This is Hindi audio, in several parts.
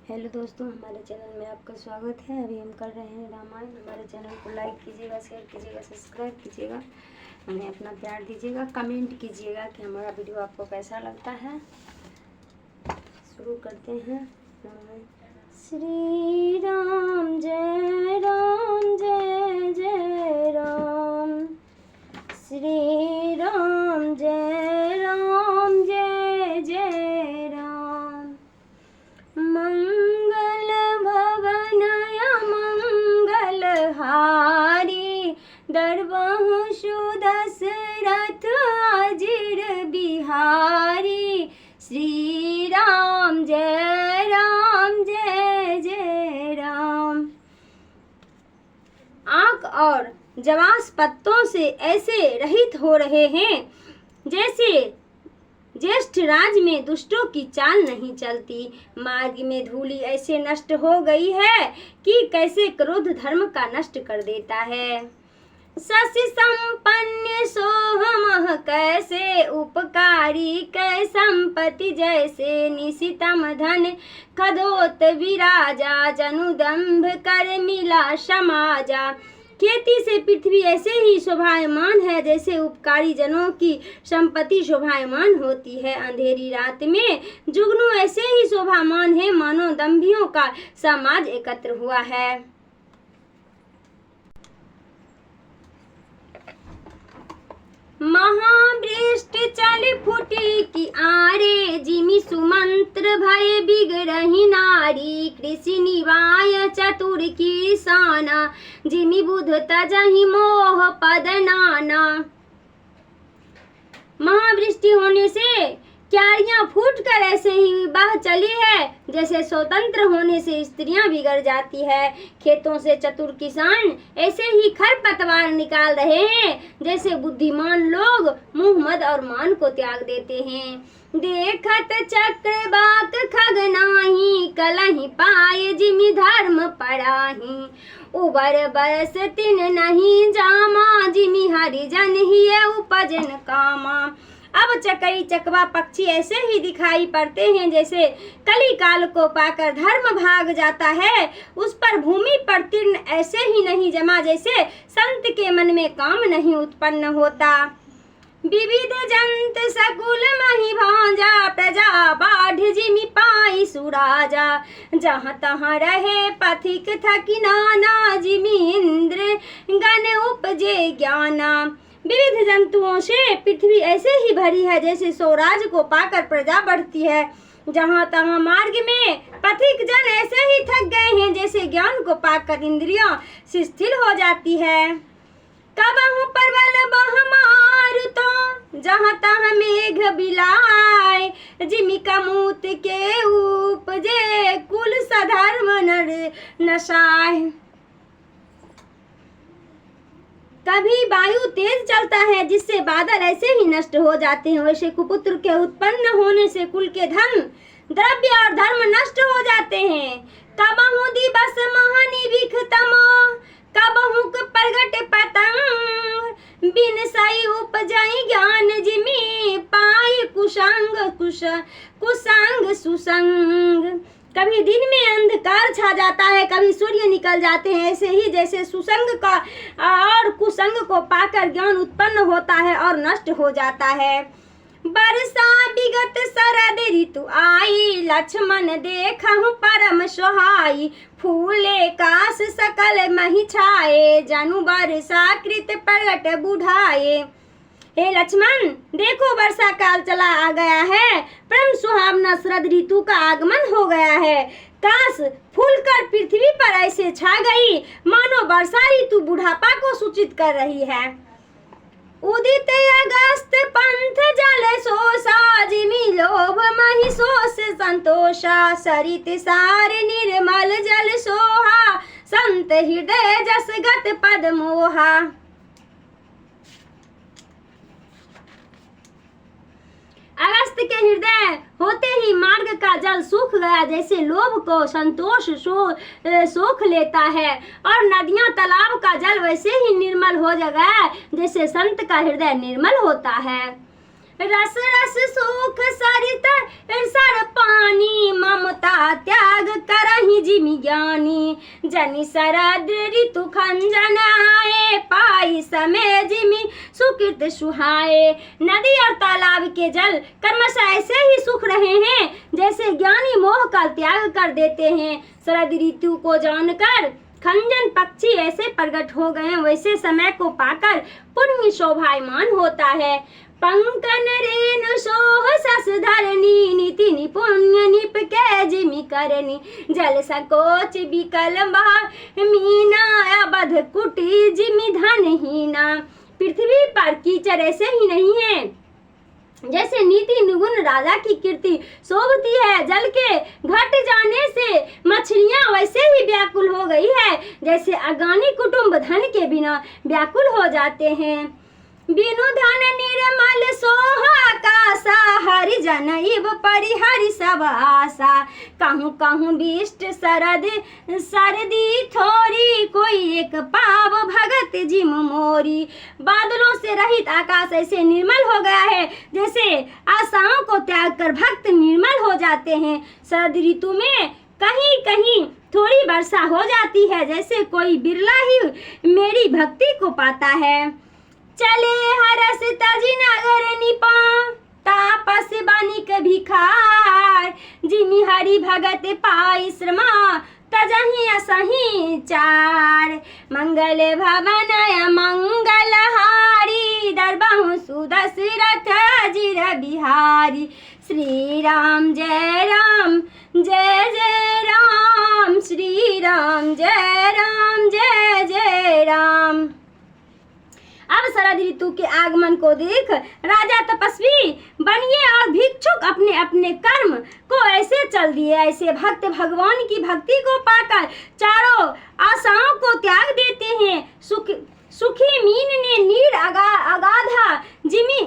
हेलो दोस्तों, हमारे चैनल में आपका स्वागत है। अभी हम कर रहे हैं रामायण। हमारे चैनल को लाइक कीजिएगा, शेयर कीजिएगा, सब्सक्राइब कीजिएगा, हमें अपना प्यार दीजिएगा, कमेंट कीजिएगा कि हमारा वीडियो आपको कैसा लगता है। शुरू करते हैं। श्री राम जय राम जय जय राम, श्री राम जय राम जय जय राम। मंगल भवनय मंगल हारी, दरबहु सुदशरथ अजिर बिहारी। श्री राम जय राम जय जय राम। आँख और जवास पत्तों से ऐसे रहित हो रहे हैं जैसे ज्येष्ठ राज में दुष्टों की चाल नहीं चलती। मार्ग में धूलि ऐसे नष्ट हो गई है कि कैसे क्रोध धर्म का नष्ट कर देता है। शशि संपन्न सोहमह कैसे उपकारी, कै संपत्ति जैसे निशितम धन खदोत विराजा, जनुदंभ कर मिला समाजा। खेती से पृथ्वी ऐसे ही शोभायमान है जैसे उपकारी जनों की संपत्ति शोभायमान होती है। अंधेरी रात में जुगनू ऐसे ही शोभामान है मानो दंभियों का समाज एकत्र हुआ है। महावृष्टि चल फूटी की आरे, जिमि सुमंत्र भय बिगड़हि नारी। कृषि निवाय चतुर किसाना, जिमि बुध तजहि मोह पद नाना। महावृष्टि होने से क्यारियां फूटकर ऐसे ही बह चली है जैसे स्वतंत्र होने से स्त्रियां बिगड़ जाती है। खेतों से चतुर किसान ऐसे ही खरपतवार निकाल रहे हैं जैसे बुद्धिमान लोग मुंह मद और मान को त्याग देते हैं। देखत चक्रवाक खगनाही, कलहि पाए जिमि धर्म पराही। उबर बरस तिन नहीं जामा, जिमि हरिजन ही उपजन कामा। अब चकई चकवा पक्षी ऐसे ही दिखाई पड़ते हैं जैसे कली काल को पाकर धर्म भाग जाता है। उस पर भूमि पर तीर्ण ऐसे ही नहीं जमा जैसे संत के मन में काम नहीं उत्पन्न होता। विविध जंत सकुल मही भांजा, प्रजा बाढ़ जिमि पाई सुराजा। जहाँ तहाँ रहे पथिक थकी नाना, जिमि इंद्र गण उपजे ज्ञाना। विविध जंतुओं से पृथ्वी ऐसे ही भरी है जैसे स्वराज को पाकर प्रजा बढ़ती है। जहाँ तहाँ मार्ग में पथिक जन ऐसे ही थक गए हैं जैसे ज्ञान को पाकर इंद्रियां शिथिल हो जाती है। कबहु परवल बह मारुतो, जहाँ तहाँ मेघ बिलाए। जिमि कमूत के उपजे, कुल सधर्म नर नशाय। कभी वायु तेज चलता है जिससे बादल ऐसे ही नष्ट हो जाते हैं, वैसे कुपुत्र के उत्पन्न होने से कुल के धन द्रव्य और धर्म नष्ट हो जाते हैं। कबहु दिवस महानि विखतम, कबहु प्रगट पतंग। बिन सई उपजई ज्ञान, जिमि पाई कुसंग सुसंग। कभी दिन में अंधकार छा जाता है, कभी सूर्य निकल जाते हैं। ऐसे ही जैसे सुसंग का और कुसंग को पाकर ज्ञान उत्पन्न होता है और नष्ट हो जाता है। बरसा विगत शरद ऋतु आई, लक्ष्मण देखहु परम सोहाई। फूले काश सकल मही छाए, जनु बरसा कृत प्रगट बुढ़ाए। हे लक्ष्मण, देखो वर्षा काल चला आ गया है, परम सुहावना शरद ऋतु का आगमन हो गया है। काश फूलकर पृथ्वी पर ऐसे छा गई मानो वर्षा ऋतु बुढ़ापा को सूचित कर रही है। उदित अगस्त पंथ जल सोसा, जिमि लोभ मही सोस संतोषा। सरित सार निर्मल जल सोहा, संत हृदय जस गत पद मोहा। अगस्त के हृदय होते ही मार्ग का जल सूख गया जैसे लोभ को संतोष सोख लेता है, और नदियां तालाब का जल वैसे ही निर्मल हो गया जैसे संत का हृदय निर्मल होता है। रस रस सुख सरित सर पानी, ममता त्याग कर जिमि ज्ञानी। जनि शरद ऋतु खंजन आए, पाई समय जिमि सुकृत सुहाए। नदी और तालाब के जल क्रमशः ऐसे ही सूख रहे हैं जैसे ज्ञानी मोह का त्याग कर देते हैं। शरद ऋतु को जानकर खंजन पक्षी ऐसे प्रकट हो गए, वैसे समय को पाकर पुण्य शोभायमान होता है। पंकन रेणु सोह सस धरनी, नीति निपुण्य निप के जिमि करनी। जल सकोच विकल मीना, अबध कुटी जिमि धनहीना। पृथ्वी पर कीचड़ ऐसे ही नहीं है जैसे नीति निगुण राजा की कीर्ति शोभती है। जल के घट जाने से मछलियां वैसे ही व्याकुल हो गई है जैसे अज्ञानी कुटुंब धन के बिना व्याकुल हो जाते हैं। बिनु धन निर्मल सोह आकाशा, हरिजन इव परिहरि सब आशा। कहूँ कहूँ बिष्ट शरद सरदी थोरी, कोई एक पाव भगत जिम मोरी। बादलों से रहित आकाश ऐसे निर्मल हो गया है जैसे आशाओं को त्याग कर भक्त निर्मल हो जाते हैं। शरद ऋतु में कहीं कहीं थोड़ी वर्षा हो जाती है जैसे कोई बिरला ही मेरी भक्ति को पाता है। चले हरस तजी नगर निपा, तापस बनिक भिखार। जिमि हरि भगत पाई श्रमा, तजहि असहि चार। मंगल भवन मंगल हारी, दरबहु सुदशरथ जिर बिहारी। श्री राम जय राम जय जय राम, श्री राम जय राम जय जय राम। अब शरद ऋतु के आगमन को देख राजा तपस्वी बनिए और भिक्षुक अपने अपने कर्म को ऐसे चल दिए। ऐसे भक्त भगवान की भक्ति को पाकर चारों आशाओं को त्याग देते हैं। सुखी मीन ने नीर अगाधा, जिमि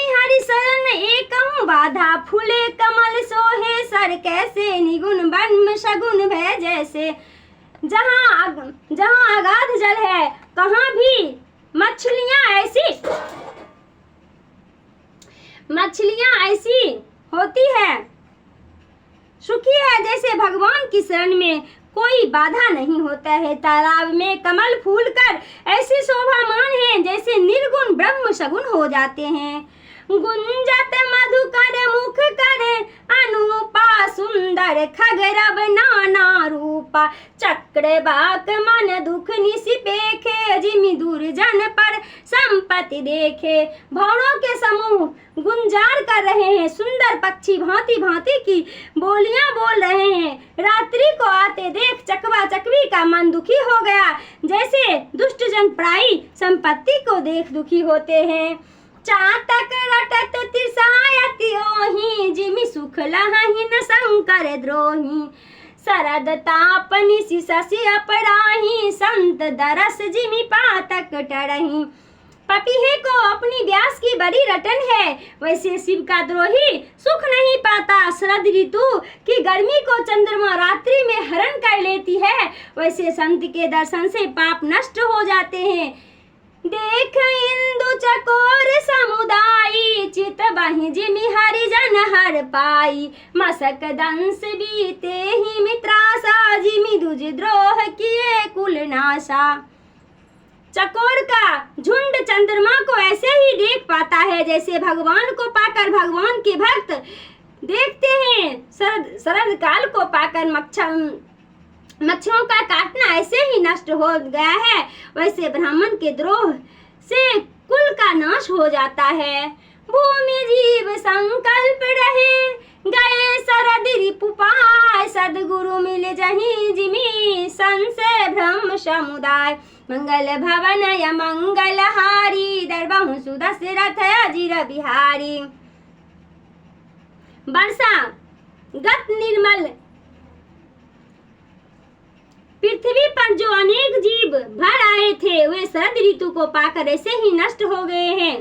हरि शरण एकहु बाधा। फूले कमल सोहे सर कैसे, निगुण ब्रह्म सगुण भय जैसे। जहाँ अगाध जल है कहाँ भी मछलियां ऐसी होती है, सुखी है जैसे भगवान की शरण में कोई बाधा नहीं होता है। तालाब में कमल फूल कर ऐसी शोभामान है जैसे निर्गुण ब्रह्म सगुण हो जाते हैं। गुंजत मधुकर मुख करे अनुपा, सुंदर खगरब नाना रूपा। चक्र बाक मन दुख निसिपेखे, जिमि दुर्जन पर संपत्ति देखे। भौरों के समूह गुंजार कर रहे हैं, सुंदर पक्षी भांति भांति की बोलियां बोल रहे हैं। रात्रि को आते देख चकवा चकवी का मन दुखी हो गया जैसे दुष्ट जन पराई संपत्ति को देख दुखी होते हैं। चातक रटत तिरसायति ओहि, जिमि सुख लहहि न शंकर द्रोही। शरद ताप निशि शशि अपराही, संत दरस जिमि पातक टरही। पपीहे को अपनी व्यास की बड़ी रटन है, वैसे शिव का द्रोही सुख नहीं पाता। शरद ऋतु की गर्मी को चंद्रमा रात्रि में हरण कर लेती है, वैसे संत के दर्शन से पाप नष्ट हो जाते हैं। देख इंदु चकोर समुदायी, चित बहि जिमि हरिजन हर पाई। मसक दंस बीते ही मित्रासा, जिमि दुज द्रोह किए कुल नासा। चकोर का झुंड चंद्रमा को ऐसे ही देख पाता है जैसे भगवान को पाकर भगवान के भक्त देखते हैं। शरद काल को पाकर मच्छरों का काटना ऐसे ही नष्ट हो गया है, वैसे ब्राह्मण के द्रोह से कुल का नाश हो जाता है। भूमि जीव संकल्प रहे, गए शरद रिपु पाय। सद्गुरु मिल जहि जिमि, संशय ब्रह्म समुदाय। मंगल भवन या मंगल हारी, दरबहु सुदशरथ अजिर बिहारी। वर्षा गत निर्मल पृथ्वी पर जो अनेक जीव भर आए थे वे शरद ऋतु को पाकर ऐसे ही नष्ट हो गए हैं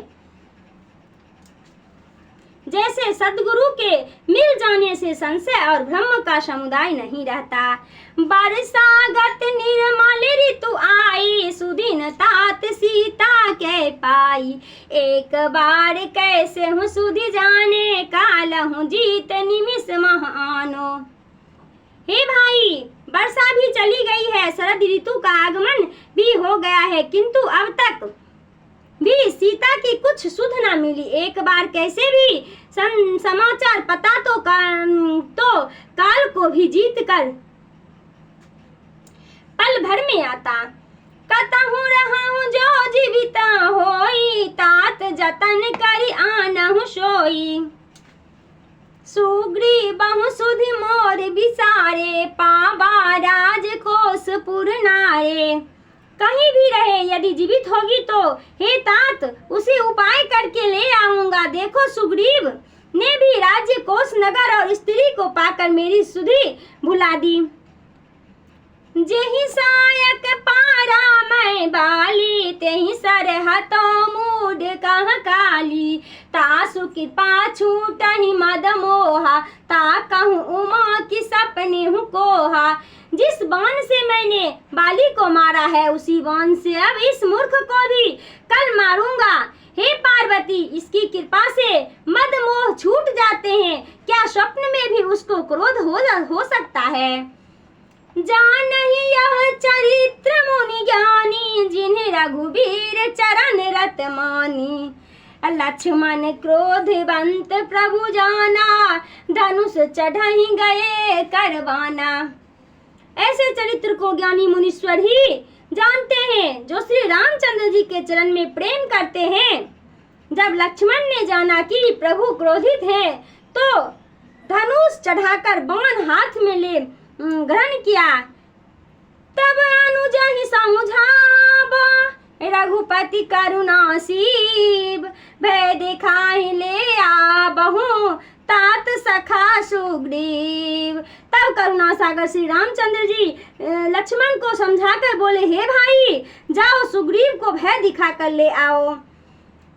जैसे सद्गुरु के मिल जाने से संशय और ब्रह्म का समुदाय नहीं रहता। बरसागत निर्मल ऋतु आई, सुदिन तात सीता के पाई। एक बार कैसे हूँ सुधि जाने, काल हूँ जीत निमिष महानो। हे भाई, चली गई है, शरद ऋतु का आगमन भी हो गया है, किंतु अब तक भी सीता की कुछ सुध न मिली। एक बार कैसे भी समाचार पता तो काल को भी जीत कर पल भर में आता। कतहु रहूं जो जीवित होई, तात जतन करी आनहु सोई। सुग्रीव सुधि मोर बिसारे, पावा राजकोष पुर नारे। कहीं भी रहे, यदि जीवित होगी तो हे तात उसी उपाय करके ले आऊंगा। देखो सुग्रीव ने भी राज्य कोष नगर और स्त्री को पाकर मेरी सुधि भुला दी। जेहि सायक पारा मैं बाली, तेहि सरहतों मूड कह काली। तासु कृपा छूटहि मद मोहा, ता कहूँ उमा की सपने हूँ कोहा। जिस बाण से मैंने बाली को मारा है, उसी बाण से अब इस मूर्ख को भी कल मारूंगा। हे पार्वती, इसकी कृपा से मद मोह छूट जाते हैं। क्या स्वप्न में भी उसको क्रोध हो सकता है? जानहि यह चरित्र मुनि ज्ञानी, जिन्हें रघुबीर चरण रत मानी। लक्ष्मण क्रोधवंत प्रभु जाना, धनुष चढ़हि गए करवाना। ऐसे चरित्र को ज्ञानी मुनीश्वर ही जानते हैं, जो श्री रामचंद्र जी के चरण में प्रेम करते हैं। जब लक्ष्मण ने जाना कि प्रभु क्रोधित हैं, तो धनुष चढ़ाकर बाण हाथ में ले ग्रहण किया। तब अनुज ही समझावा, रघुपति करुणासीब। भय दिखाहि ले आबहु, तात सखा सुग्रीव। तब करुणा सागर श्री रामचंद्र जी लक्ष्मण को समझाकर बोले, हे भाई जाओ सुग्रीव को भय दिखाकर ले आओ।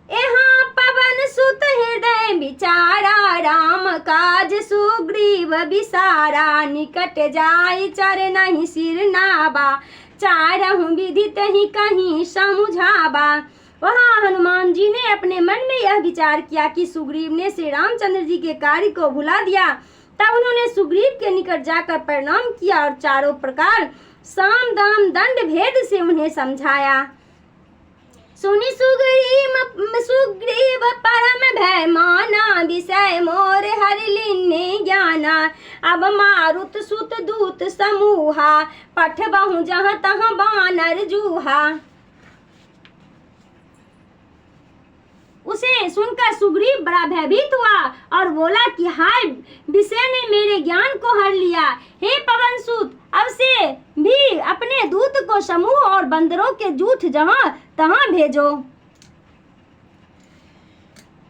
यहाँ पवन सुत हृदय विचारा, राम काज सुग्रीव बिसारा। निकट जाय चरणहि सिर नाबा, चारहु विदित ही कहीं समझाबा। वहाँ हनुमान जी ने अपने मन में यह विचार किया कि सुग्रीव ने श्री रामचंद्र जी के कार्य को भुला दिया। तब उन्होंने सुग्रीव के निकट जाकर प्रणाम किया और चारों प्रकार साम दाम दंड भेद से उन्हें समझाया। सुनि सुग्रीव परम भय माना, विषय मोर हर लीन्हे ज्ञाना। अब मारुत सुत दूत समूहा, पठबहु जहाँ तहाँ बानर जूहा। उसे सुनकर सुग्रीव बड़ा भयभीत हुआ और बोला कि हाय, विषय ने मेरे ज्ञान को हर लिया। हे पवन सूत, अब से भी अपने दूत को समूह और बंदरों के जूथ जहाँ तहाँ भेजो।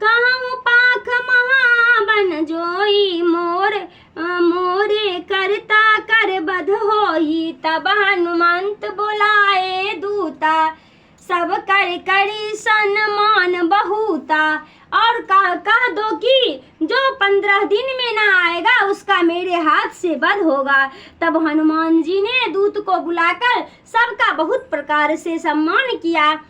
कहूँ पाख महाबन जोई, मोरे करता कर बध होई। तब हनुमंत बुलाए दूता, सब कर करी सन्मान बहुता। और कह दो कि जो 15 दिन में न आएगा, उसका मेरे हाथ से वध होगा। तब हनुमान जी ने दूत को बुलाकर सबका बहुत प्रकार से सम्मान किया।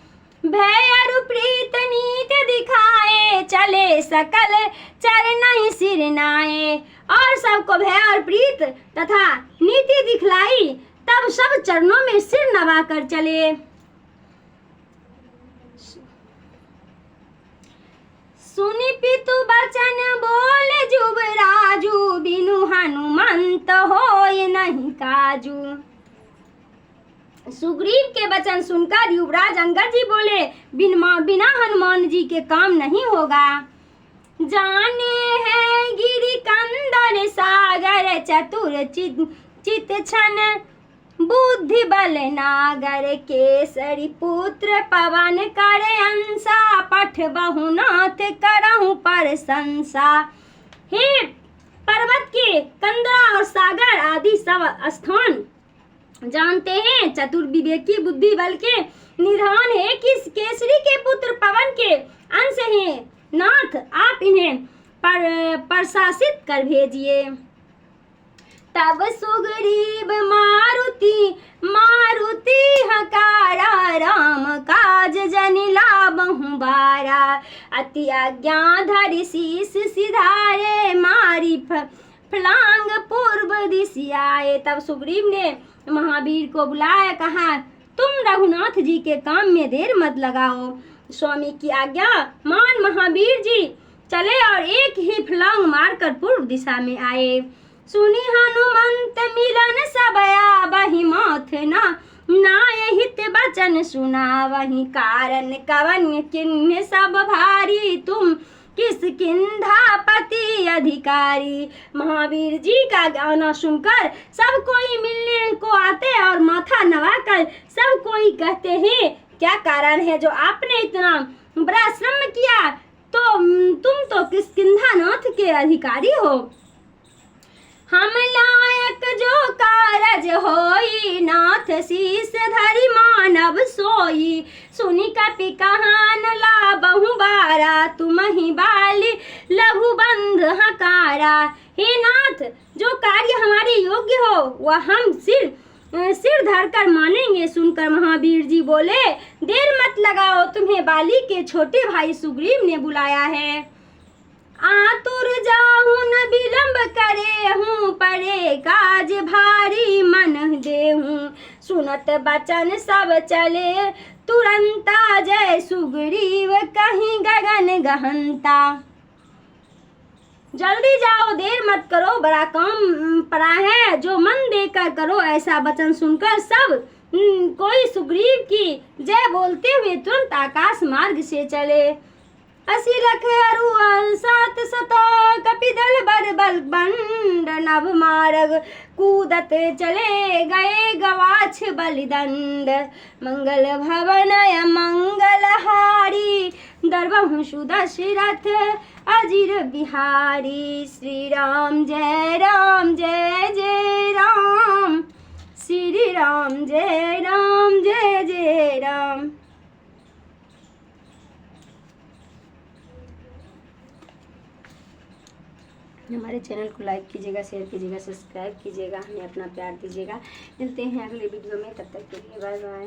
भय अरु प्रीत नीत दिखाए, चले सकल चरण सिर नाए। और सबको भय और प्रीत तथा नीति दिखलाई, तब सब चरणों में सिर नवा कर चले। सुनि पितु बचन बोल जुबराजू, बिनु हनुमंत होय नहीं काजू। सुग्रीव के वचन सुनकर युवराज अंगद जी बोले, बिना हनुमान जी के काम नहीं होगा। जाने हैं गिरि कंदर सागर, चतुर चित छन बुद्धि बल नागर। केसरी पुत्र पवन करे अंसा, पठ बहुनाथ करहु प्रशंसा। हे पर्वत के कंदरा और सागर आदि सब स्थान जानते हैं, चतुर विवेकी बुद्धि बल के निधान है कि केसरी के पुत्र पवन के अंश हैं। नाथ, आप इन्हें प्रशासित कर भेजिए। तब सुग्रीव मारुति हकारा, राम काज जनि लाबहु बारा। अति आज्ञा धरि शीस सिधारे, फलांग पूर्व दिशा आए। तब सुग्रीव ने महावीर को बुलाया, कहा तुम रघुनाथ जी के काम में देर मत लगाओ, स्वामी की आज्ञा मान। महावीर जी चले और एक ही फलांग मारकर पूर्व दिशा में आए। सुनी हनुमंत मिलन सबया बही माथ ना हित बचन सुना, वही कारण कवन किन्ह सब भारी, तुम किस किंधापति अधिकारी। महावीर जी का गाना सुनकर सब कोई मिलने को आते और माथा नवाकर सब कोई कहते हैं, क्या कारण है जो आपने इतना बड़ा श्रम किया, तो तुम तो किष्किंधानाथ के अधिकारी हो। हम लायक जो कारज होई, नाथ शीस धरि मानव सोई। सुनि कपि कहान ला बहु बारा, तुम ही बाली लघु बंध हकारा। हे नाथ, जो कार्य हमारे योग्य हो वह हम सिर धरकर मानेंगे। सुनकर महावीर जी बोले, देर मत लगाओ, तुम्हें बाली के छोटे भाई सुग्रीव ने बुलाया है। आतुर जाऊं न विलंब करे हूँ, पड़े काज भारी मन देहूँ। सुनत बचन सब चले तुरंता, जय सुग्रीव कहीं गगन गहनता। जल्दी जाओ, देर मत करो, बड़ा काम पड़ा है, जो मन देकर करो। ऐसा वचन सुनकर सब कोई सुग्रीव की जय बोलते हुए तुरंत आकाश मार्ग से चले। 80 लख अरु 7 शत कपिदल बर बल बंड, नभ मार्ग कूदत चले गए गवाछ बलिदंड। मंगल भवन मंगलहारी, दरबहु सुदशरथ अजिर बिहारी। श्री राम जय जय राम, श्री राम जय जय राम। हमारे चैनल को लाइक कीजिएगा, शेयर कीजिएगा, सब्सक्राइब कीजिएगा, हमें अपना प्यार दीजिएगा। मिलते हैं अगले वीडियो में, तब तक के लिए बाय बाय।